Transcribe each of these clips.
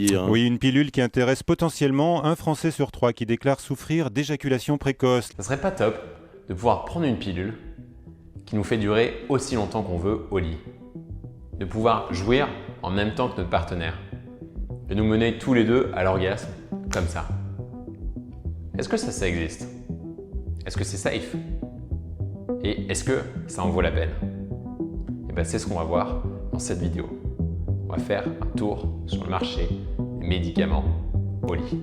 dire. Oui, une pilule qui intéresse potentiellement un Français sur 3 qui déclare souffrir d'éjaculation précoce. Ça serait pas top de pouvoir prendre une pilule qui nous fait durer aussi longtemps qu'on veut au lit, de pouvoir jouir en même temps que notre partenaire, de nous mener tous les deux à l'orgasme comme ça. Est-ce que ça existe? Est-ce que c'est safe? Et est-ce que ça en vaut la peine? Et bien c'est ce qu'on va voir dans cette vidéo. On va faire un tour sur le marché des médicaments au lit.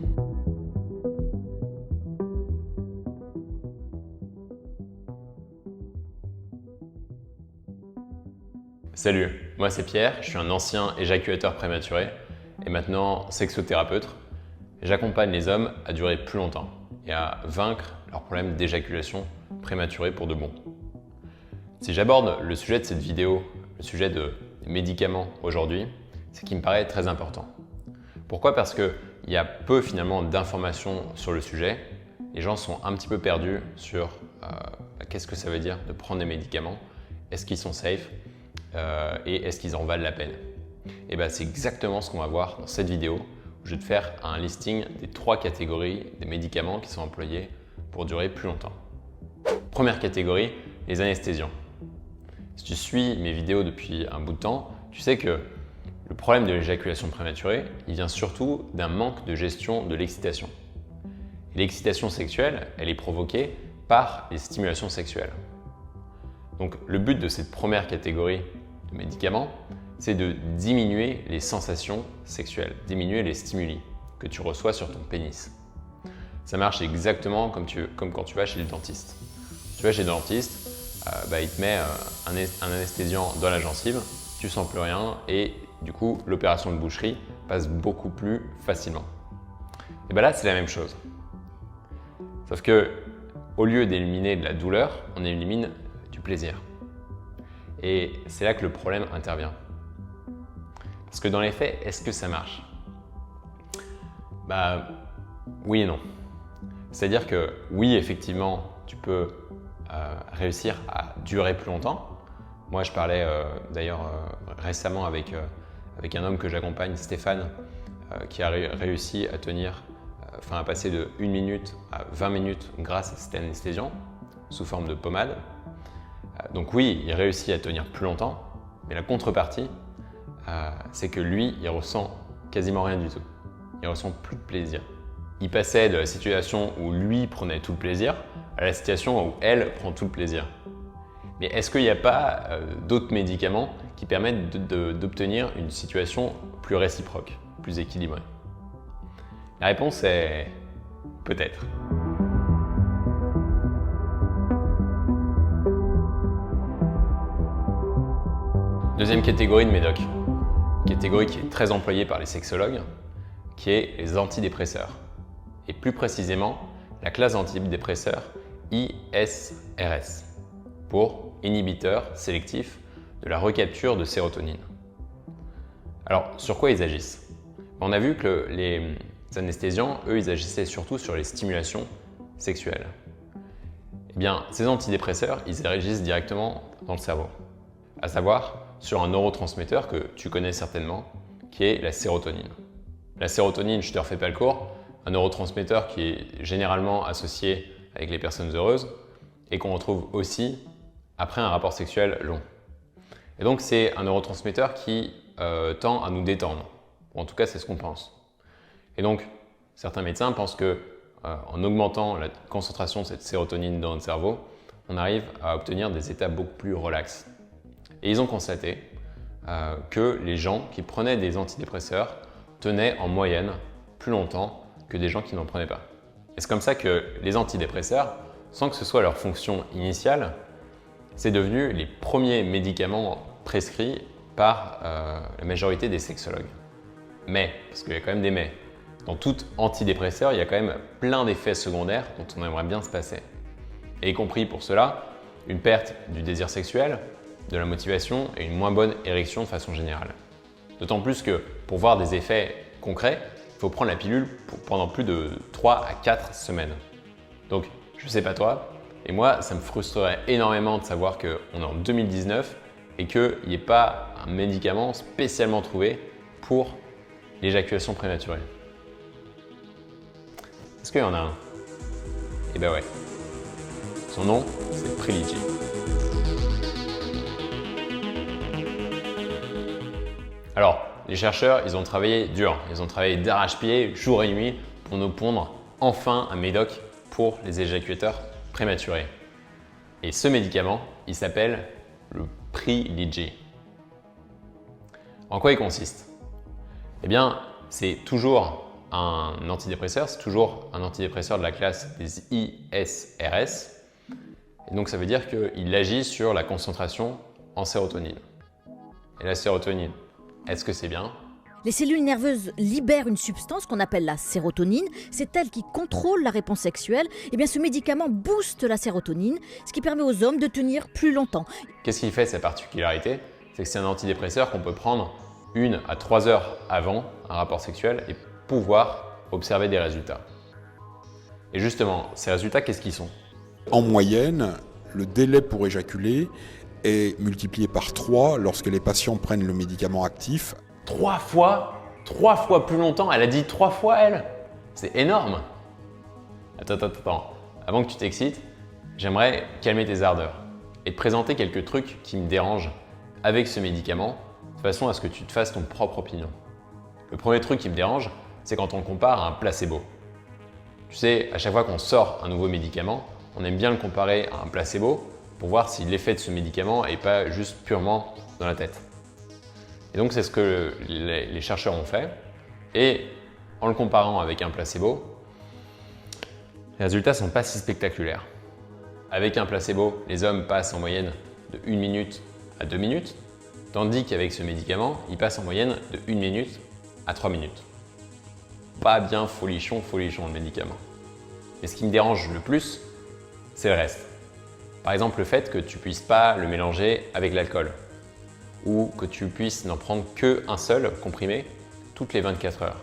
Salut, moi c'est Pierre, je suis un ancien éjaculateur prématuré et maintenant sexothérapeute. J'accompagne les hommes à durer plus longtemps et à vaincre leurs problèmes d'éjaculation prématurée pour de bon. Si j'aborde le sujet de cette vidéo, le sujet des médicaments aujourd'hui, c'est qui me paraît très important. Pourquoi? Parce qu'il y a peu finalement d'informations sur le sujet. Les gens sont un petit peu perdus sur qu'est-ce que ça veut dire de prendre des médicaments, est-ce qu'ils sont safe et est-ce qu'ils en valent la peine? Et bien c'est exactement ce qu'on va voir dans cette vidéo où je vais te faire un listing des 3 catégories des médicaments qui sont employés pour durer plus longtemps. Première catégorie, les anesthésiants. Si tu suis mes vidéos depuis un bout de temps, tu sais que le problème de l'éjaculation prématurée, il vient surtout d'un manque de gestion de l'excitation. L'excitation sexuelle, elle est provoquée par les stimulations sexuelles. Donc le but de cette première catégorie de médicaments, c'est de diminuer les sensations sexuelles, diminuer les stimuli que tu reçois sur ton pénis. Ça marche exactement comme quand tu vas chez le dentiste. Tu vas chez le dentiste, il te met un anesthésiant dans la gencive, tu sens plus rien et du coup l'opération de boucherie passe beaucoup plus facilement. Et bien là c'est la même chose. Sauf que au lieu d'éliminer de la douleur, on élimine du plaisir. Et c'est là que le problème intervient. Parce que dans les faits, est-ce que ça marche? Oui et non. C'est-à-dire que oui, effectivement, tu peux réussir à durer plus longtemps. Moi, je parlais d'ailleurs récemment avec un homme que j'accompagne, Stéphane, qui a réussi à à passer de 1 minute à 20 minutes grâce à cet anesthésiant sous forme de pommade. Donc oui, il réussit à tenir plus longtemps, mais la contrepartie, c'est que lui, il ressent quasiment rien du tout. Il ressent plus de plaisir. Il passait de la situation où lui prenait tout le plaisir à la situation où elle prend tout le plaisir. Mais est-ce qu'il n'y a pas d'autres médicaments qui permettent d'obtenir une situation plus réciproque, plus équilibrée? La réponse est peut-être. Deuxième catégorie de médocs, catégorie qui est très employée par les sexologues, qui est les antidépresseurs. Et plus précisément, la classe d'antidépresseurs ISRS, pour inhibiteurs sélectifs de la recapture de sérotonine. Alors, sur quoi ils agissent? On a vu que les anesthésiants, eux, ils agissaient surtout sur les stimulations sexuelles. Eh bien, ces antidépresseurs, ils agissent directement dans le cerveau, à savoir sur un neurotransmetteur que tu connais certainement, qui est la sérotonine. La sérotonine, je ne te refais pas le cours, un neurotransmetteur qui est généralement associé avec les personnes heureuses et qu'on retrouve aussi après un rapport sexuel long. Et donc, c'est un neurotransmetteur qui tend à nous détendre, ou en tout cas, c'est ce qu'on pense. Et donc, certains médecins pensent que en augmentant la concentration de cette sérotonine dans notre cerveau, on arrive à obtenir des états beaucoup plus relax. Et ils ont constaté que les gens qui prenaient des antidépresseurs tenaient en moyenne plus longtemps que des gens qui n'en prenaient pas. Et c'est comme ça que les antidépresseurs, sans que ce soit leur fonction initiale, c'est devenu les premiers médicaments prescrits par la majorité des sexologues. Mais, parce qu'il y a quand même des mais, dans tout antidépresseur, il y a quand même plein d'effets secondaires dont on aimerait bien se passer. Et y compris pour cela, une perte du désir sexuel, de la motivation et une moins bonne érection de façon générale. D'autant plus que pour voir des effets concrets, il faut prendre la pilule pendant plus de 3 à 4 semaines. Donc, je ne sais pas toi, et moi, ça me frustrerait énormément de savoir qu'on est en 2019 et qu'il n'y ait pas un médicament spécialement trouvé pour l'éjaculation prématurée. Est-ce qu'il y en a un? Eh ben ouais. Son nom, c'est Privilégié. Alors, les chercheurs, ils ont travaillé dur. Ils ont travaillé d'arrache-pied, jour et nuit, pour nous pondre enfin un médoc pour les éjaculateurs prématurés. Et ce médicament, il s'appelle le Privilégié. En quoi il consiste? Eh bien, c'est toujours un antidépresseur, c'est toujours un antidépresseur de la classe des ISRS. Et donc, ça veut dire qu'il agit sur la concentration en sérotonine. Et la sérotonine, est-ce que c'est bien? Les cellules nerveuses libèrent une substance qu'on appelle la sérotonine. C'est elle qui contrôle la réponse sexuelle. Et bien, ce médicament booste la sérotonine, ce qui permet aux hommes de tenir plus longtemps. Qu'est-ce qui fait sa particularité? C'est que c'est un antidépresseur qu'on peut prendre 1 à 3 heures avant un rapport sexuel et pouvoir observer des résultats. Et justement, ces résultats, qu'est-ce qu'ils sont? En moyenne, le délai pour éjaculer est multiplié par 3 lorsque les patients prennent le médicament actif. 3 fois plus longtemps. Elle a dit 3 fois, elle. C'est énorme. Attends. Avant que tu t'excites, j'aimerais calmer tes ardeurs et te présenter quelques trucs qui me dérangent avec ce médicament, de façon à ce que tu te fasses ton propre opinion. Le premier truc qui me dérange, c'est quand on le compare à un placebo. Tu sais, à chaque fois qu'on sort un nouveau médicament, on aime bien le comparer à un placebo pour voir si l'effet de ce médicament n'est pas juste purement dans la tête. Et donc, c'est ce que les chercheurs ont fait. Et en le comparant avec un placebo, les résultats ne sont pas si spectaculaires. Avec un placebo, les hommes passent en moyenne de 1 minute à 2 minutes, tandis qu'avec ce médicament, ils passent en moyenne de 1 minute à 3 minutes. Pas bien folichon le médicament. Et ce qui me dérange le plus, c'est le reste. Par exemple, le fait que tu ne puisses pas le mélanger avec l'alcool ou que tu puisses n'en prendre qu'un seul comprimé toutes les 24 heures.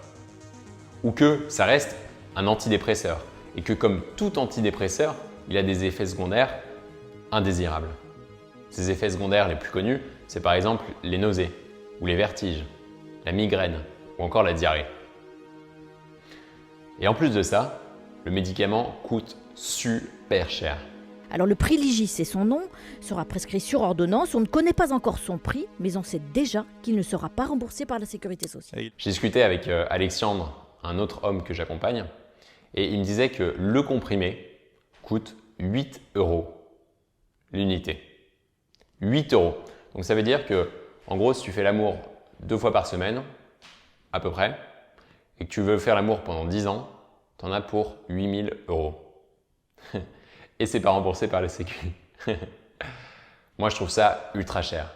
Ou que ça reste un antidépresseur et que comme tout antidépresseur, il a des effets secondaires indésirables. Ces effets secondaires les plus connus, c'est par exemple les nausées ou les vertiges, la migraine ou encore la diarrhée. Et en plus de ça, le médicament coûte super cher. Alors le Privilégié, c'est son nom, sera prescrit sur ordonnance. On ne connaît pas encore son prix, mais on sait déjà qu'il ne sera pas remboursé par la Sécurité sociale. J'ai discuté avec Alexandre, un autre homme que j'accompagne, et il me disait que le comprimé coûte 8 € l'unité. 8 €. Donc ça veut dire que, en gros, si tu fais l'amour 2 fois par semaine, à peu près, et que tu veux faire l'amour pendant 10 ans, tu en as pour 8 000 €. Et c'est pas remboursé par la Sécu. Moi, je trouve ça ultra cher.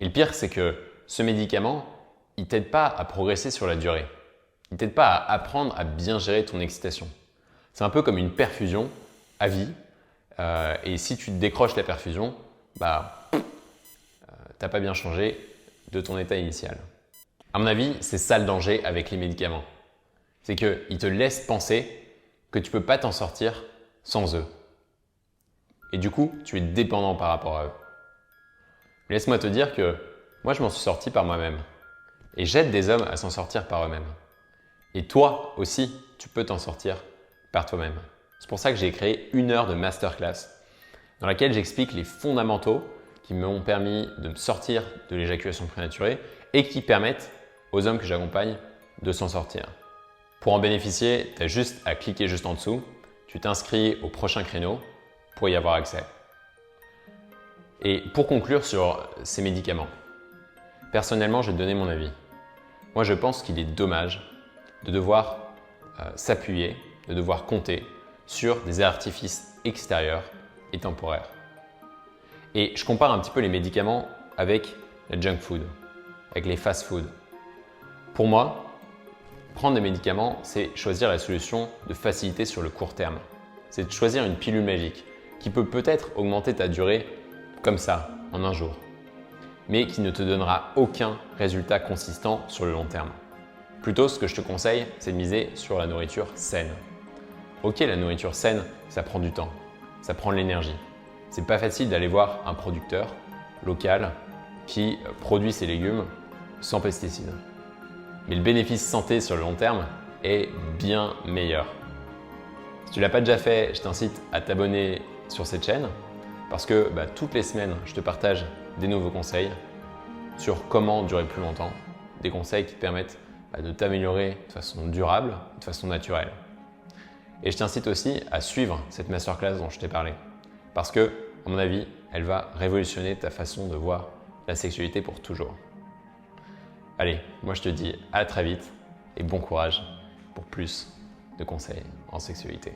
Et le pire, c'est que ce médicament, il t'aide pas à progresser sur la durée. Il t'aide pas à apprendre à bien gérer ton excitation. C'est un peu comme une perfusion à vie. Et si tu décroches la perfusion, t'as pas bien changé de ton état initial. À mon avis, c'est ça le danger avec les médicaments. C'est qu'ils te laissent penser que tu peux pas t'en sortir sans eux. Et du coup, tu es dépendant par rapport à eux. Laisse-moi te dire que moi, je m'en suis sorti par moi-même. Et j'aide des hommes à s'en sortir par eux-mêmes. Et toi aussi, tu peux t'en sortir par toi-même. C'est pour ça que j'ai créé 1 heure de masterclass dans laquelle j'explique les fondamentaux qui m'ont permis de me sortir de l'éjaculation prématurée et qui permettent aux hommes que j'accompagne de s'en sortir. Pour en bénéficier, tu as juste à cliquer juste en dessous. Tu t'inscris au prochain créneau pour y avoir accès. Et pour conclure sur ces médicaments, personnellement, je vais te donner mon avis. Moi, je pense qu'il est dommage de devoir s'appuyer, de devoir compter sur des artifices extérieurs et temporaires. Et je compare un petit peu les médicaments avec la junk food, avec les fast food. Pour moi, prendre des médicaments, c'est choisir la solution de facilité sur le court terme. C'est de choisir une pilule magique qui peut peut-être augmenter ta durée comme ça, en un jour, mais qui ne te donnera aucun résultat consistant sur le long terme. Plutôt, ce que je te conseille, c'est de miser sur la nourriture saine. Ok, la nourriture saine, ça prend du temps, ça prend de l'énergie. C'est pas facile d'aller voir un producteur local qui produit ses légumes sans pesticides. mais le bénéfice santé sur le long terme est bien meilleur. Si tu ne l'as pas déjà fait, je t'incite à t'abonner sur cette chaîne parce que toutes les semaines, je te partage des nouveaux conseils sur comment durer plus longtemps, des conseils qui te permettent de t'améliorer de façon durable, de façon naturelle. Et je t'incite aussi à suivre cette masterclass dont je t'ai parlé parce que, à mon avis, elle va révolutionner ta façon de voir la sexualité pour toujours. Allez, moi je te dis à très vite et bon courage pour plus de conseils en sexualité.